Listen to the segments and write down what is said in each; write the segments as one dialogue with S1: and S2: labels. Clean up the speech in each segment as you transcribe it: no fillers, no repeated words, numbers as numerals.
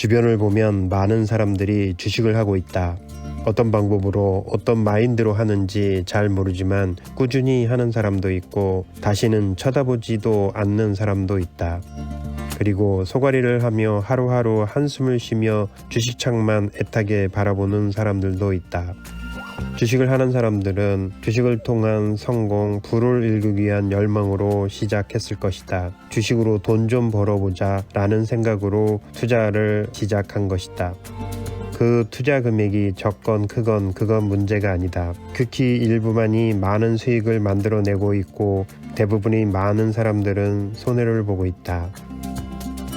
S1: 주변을 보면 많은 사람들이 주식을 하고 있다. 어떤 방법으로 어떤 마인드로 하는지 잘 모르지만 꾸준히 하는 사람도 있고 다시는 쳐다보지도 않는 사람도 있다. 그리고 소가리를 하며 하루하루 한숨을 쉬며 주식창만 애타게 바라보는 사람들도 있다. 주식을 하는 사람들은 주식을 통한 성공, 부를 일구기 위한 열망으로 시작했을 것이다. 주식으로 돈 좀 벌어보자 라는 생각으로 투자를 시작한 것이다. 그 투자 금액이 적건 크건 그건 문제가 아니다. 극히 일부만이 많은 수익을 만들어내고 있고 대부분의 많은 사람들은 손해를 보고 있다.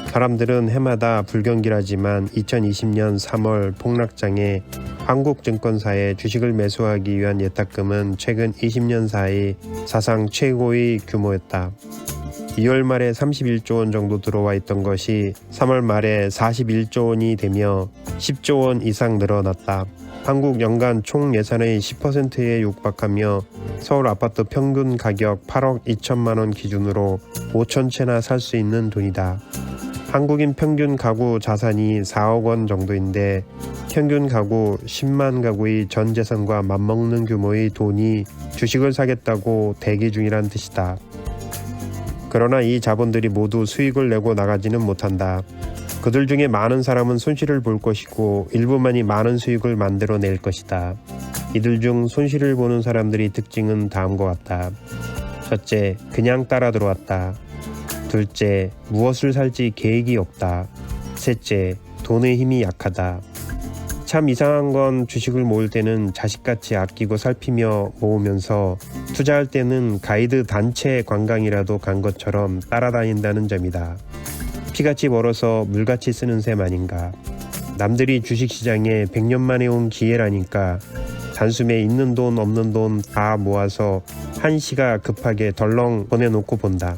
S1: 사람들은 해마다 불경기라지만 2020년 3월 폭락장에 한국증권사에 주식을 매수하기 위한 예탁금은 최근 20년 사이 사상 최고의 규모였다. 2월 말에 31조 원 정도 들어와 있던 것이 3월 말에 41조 원이 되며 10조 원 이상 늘어났다. 한국 연간 총 예산의 10%에 육박하며 서울 아파트 평균 가격 8억 2천만 원 기준으로 5천 채나 살 수 있는 돈이다. 한국인 평균 가구 자산이 4억 원 정도인데 평균 가구 10만 가구의 전 재산과 맞먹는 규모의 돈이 주식을 사겠다고 대기 중이란 뜻이다. 그러나 이 자본들이 모두 수익을 내고 나가지는 못한다. 그들 중에 많은 사람은 손실을 볼 것이고 일부만이 많은 수익을 만들어낼 것이다. 이들 중 손실을 보는 사람들의 특징은 다음과 같다. 첫째, 그냥 따라 들어왔다. 둘째, 무엇을 살지 계획이 없다. 셋째, 돈의 힘이 약하다. 참 이상한 건 주식을 모을 때는 자식같이 아끼고 살피며 모으면서 투자할 때는 가이드 단체 관광이라도 간 것처럼 따라다닌다는 점이다. 피같이 벌어서 물같이 쓰는 셈 아닌가. 남들이 주식시장에 100년 만에 온 기회라니까 단숨에 있는 돈 없는 돈 다 모아서 한시가 급하게 덜렁 보내놓고 본다.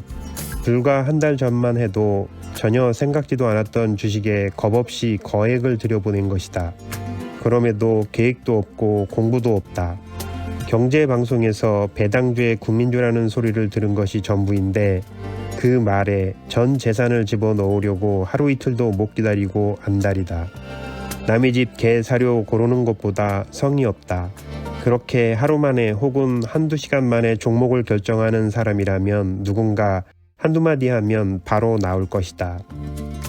S1: 불과 한 달 전만 해도 전혀 생각지도 않았던 주식에 겁없이 거액을 들여보낸 것이다. 그럼에도 계획도 없고 공부도 없다. 경제방송에서 배당주의 국민주라는 소리를 들은 것이 전부인데 그 말에 전 재산을 집어넣으려고 하루 이틀도 못 기다리고 안달이다. 남의 집 개 사료 고르는 것보다 성의 없다. 그렇게 하루 만에 혹은 한두 시간 만에 종목을 결정하는 사람이라면 누군가 한두 마디 하면 바로 나올 것이다.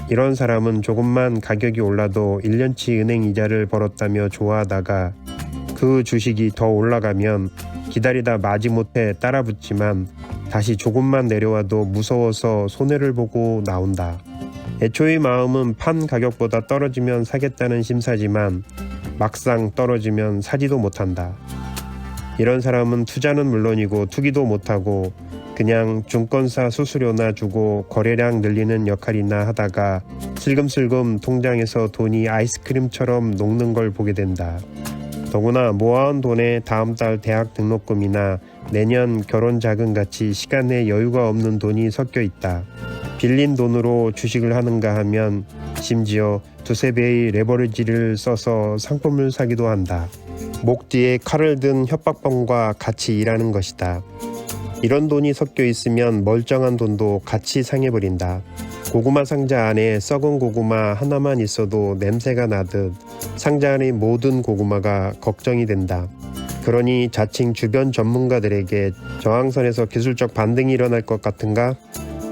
S1: 이런 사람은 조금만 가격이 올라도 1년치 은행 이자를 벌었다며 좋아하다가 그 주식이 더 올라가면 기다리다 마지못해 따라붙지만 다시 조금만 내려와도 무서워서 손해를 보고 나온다. 애초의 마음은 판 가격보다 떨어지면 사겠다는 심사지만 막상 떨어지면 사지도 못한다. 이런 사람은 투자는 물론이고 투기도 못하고 그냥 증권사 수수료나 주고 거래량 늘리는 역할이나 하다가 슬금슬금 통장에서 돈이 아이스크림처럼 녹는 걸 보게 된다. 더구나 모아온 돈에 다음 달 대학 등록금이나 내년 결혼 자금같이 시간에 여유가 없는 돈이 섞여 있다. 빌린 돈으로 주식을 하는가 하면 심지어 두세 배의 레버리지를 써서 상품을 사기도 한다. 목 뒤에 칼을 든 협박범과 같이 일하는 것이다. 이런 돈이 섞여 있으면 멀쩡한 돈도 같이 상해버린다. 고구마 상자 안에 썩은 고구마 하나만 있어도 냄새가 나듯 상자 안의 모든 고구마가 걱정이 된다. 그러니 자칭 주변 전문가들에게 저항선에서 기술적 반등이 일어날 것 같은가?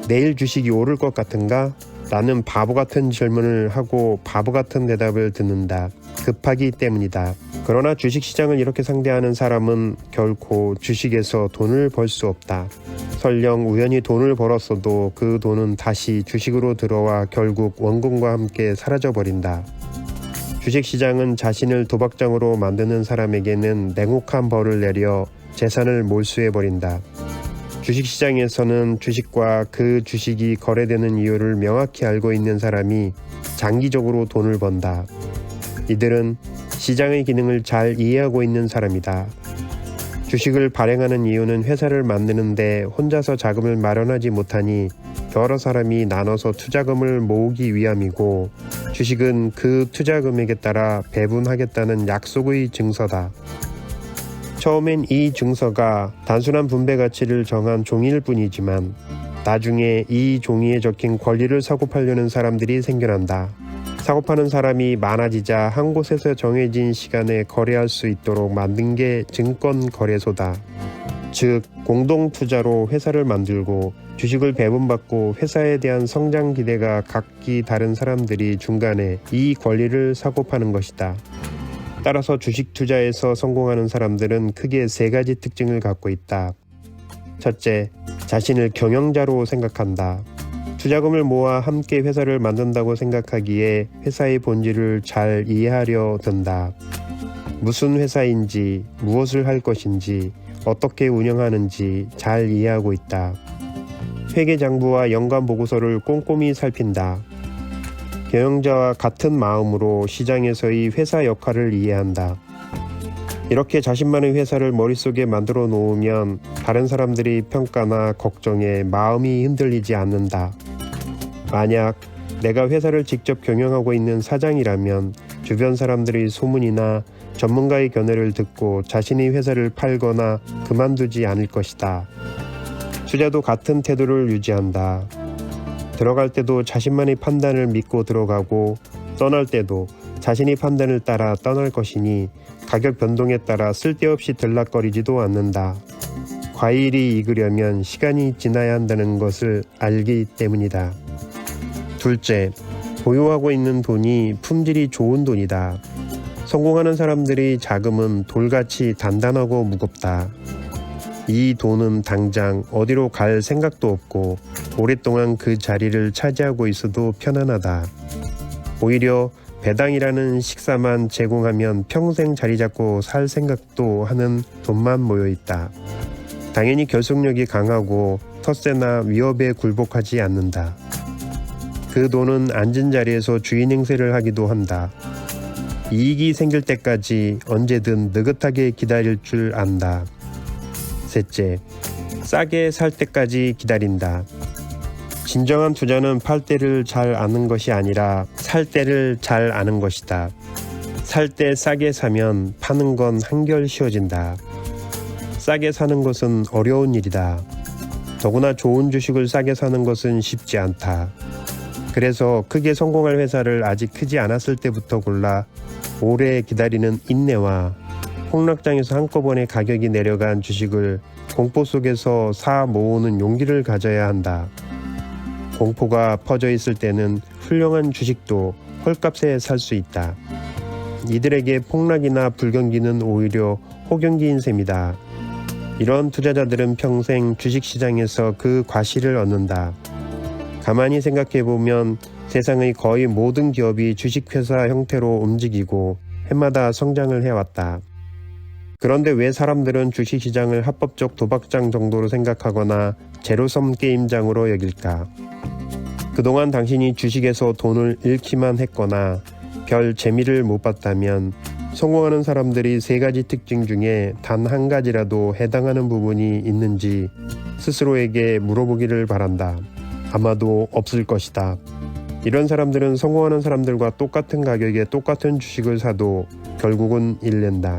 S1: 내일 주식이 오를 것 같은가? 라는 바보 같은 질문을 하고 바보 같은 대답을 듣는다. 급하기 때문이다. 그러나 주식시장을 이렇게 상대하는 사람은 결코 주식에서 돈을 벌 수 없다. 설령 우연히 돈을 벌었어도 그 돈은 다시 주식으로 들어와 결국 원금과 함께 사라져버린다. 주식시장은 자신을 도박장으로 만드는 사람에게는 냉혹한 벌을 내려 재산을 몰수해버린다. 주식시장에서는 주식과 그 주식이 거래되는 이유를 명확히 알고 있는 사람이 장기적으로 돈을 번다. 이들은 시장의 기능을 잘 이해하고 있는 사람이다. 주식을 발행하는 이유는 회사를 만드는데 혼자서 자금을 마련하지 못하니 여러 사람이 나눠서 투자금을 모으기 위함이고 주식은 그 투자 금액에 따라 배분하겠다는 약속의 증서다. 처음엔 이 증서가 단순한 분배 가치를 정한 종이일 뿐이지만 나중에 이 종이에 적힌 권리를 사고 팔려는 사람들이 생겨난다. 사고 파는 사람이 많아지자 한 곳에서 정해진 시간에 거래할 수 있도록 만든 게 증권거래소다. 즉, 공동투자로 회사를 만들고 주식을 배분받고 회사에 대한 성장 기대가 각기 다른 사람들이 중간에 이 권리를 사고 파는 것이다. 따라서 주식 투자에서 성공하는 사람들은 크게 세 가지 특징을 갖고 있다. 첫째, 자신을 경영자로 생각한다. 투자금을 모아 함께 회사를 만든다고 생각하기에 회사의 본질을 잘 이해하려 든다. 무슨 회사인지, 무엇을 할 것인지, 어떻게 운영하는지 잘 이해하고 있다. 회계장부와 연간보고서를 꼼꼼히 살핀다. 경영자와 같은 마음으로 시장에서의 회사 역할을 이해한다. 이렇게 자신만의 회사를 머릿속에 만들어 놓으면 다른 사람들의 평가나 걱정에 마음이 흔들리지 않는다. 만약 내가 회사를 직접 경영하고 있는 사장이라면 주변 사람들의 소문이나 전문가의 견해를 듣고 자신의 회사를 팔거나 그만두지 않을 것이다. 투자도 같은 태도를 유지한다. 들어갈 때도 자신만의 판단을 믿고 들어가고 떠날 때도 자신의 판단을 따라 떠날 것이니 가격 변동에 따라 쓸데없이 들락거리지도 않는다. 과일이 익으려면 시간이 지나야 한다는 것을 알기 때문이다. 둘째, 보유하고 있는 돈이 품질이 좋은 돈이다. 성공하는 사람들의 자금은 돌같이 단단하고 무겁다. 이 돈은 당장 어디로 갈 생각도 없고 오랫동안 그 자리를 차지하고 있어도 편안하다. 오히려 배당이라는 식사만 제공하면 평생 자리 잡고 살 생각도 하는 돈만 모여 있다. 당연히 결속력이 강하고 텃세나 위협에 굴복하지 않는다. 그 돈은 앉은 자리에서 주인 행세를 하기도 한다. 이익이 생길 때까지 언제든 느긋하게 기다릴 줄 안다. 셋째, 싸게 살 때까지 기다린다. 진정한 투자는 팔 때를 잘 아는 것이 아니라 살 때를 잘 아는 것이다. 살 때 싸게 사면 파는 건 한결 쉬워진다. 싸게 사는 것은 어려운 일이다. 더구나 좋은 주식을 싸게 사는 것은 쉽지 않다. 그래서 크게 성공할 회사를 아직 크지 않았을 때부터 골라 오래 기다리는 인내와 폭락장에서 한꺼번에 가격이 내려간 주식을 공포 속에서 사 모으는 용기를 가져야 한다. 공포가 퍼져 있을 때는 훌륭한 주식도 헐값에 살 수 있다. 이들에게 폭락이나 불경기는 오히려 호경기인 셈이다. 이런 투자자들은 평생 주식시장에서 그 과실을 얻는다. 가만히 생각해보면 세상의 거의 모든 기업이 주식회사 형태로 움직이고 해마다 성장을 해왔다. 그런데 왜 사람들은 주식시장을 합법적 도박장 정도로 생각하거나 제로섬 게임장으로 여길까? 그동안 당신이 주식에서 돈을 잃기만 했거나 별 재미를 못 봤다면 성공하는 사람들이 세 가지 특징 중에 단 한 가지라도 해당하는 부분이 있는지 스스로에게 물어보기를 바란다. 아마도 없을 것이다. 이런 사람들은 성공하는 사람들과 똑같은 가격에 똑같은 주식을 사도 결국은 잃는다.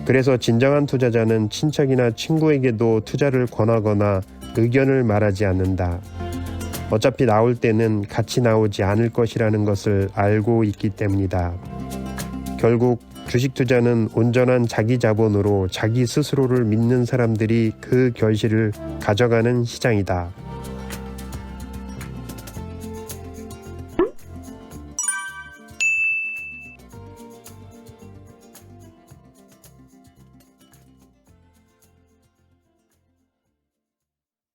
S1: 그래서 진정한 투자자는 친척이나 친구에게도 투자를 권하거나 의견을 말하지 않는다. 어차피 나올 때는 같이 나오지 않을 것이라는 것을 알고 있기 때문이다. 결국 주식 투자는 온전한 자기 자본으로 자기 스스로를 믿는 사람들이 그 결실을 가져가는 시장이다.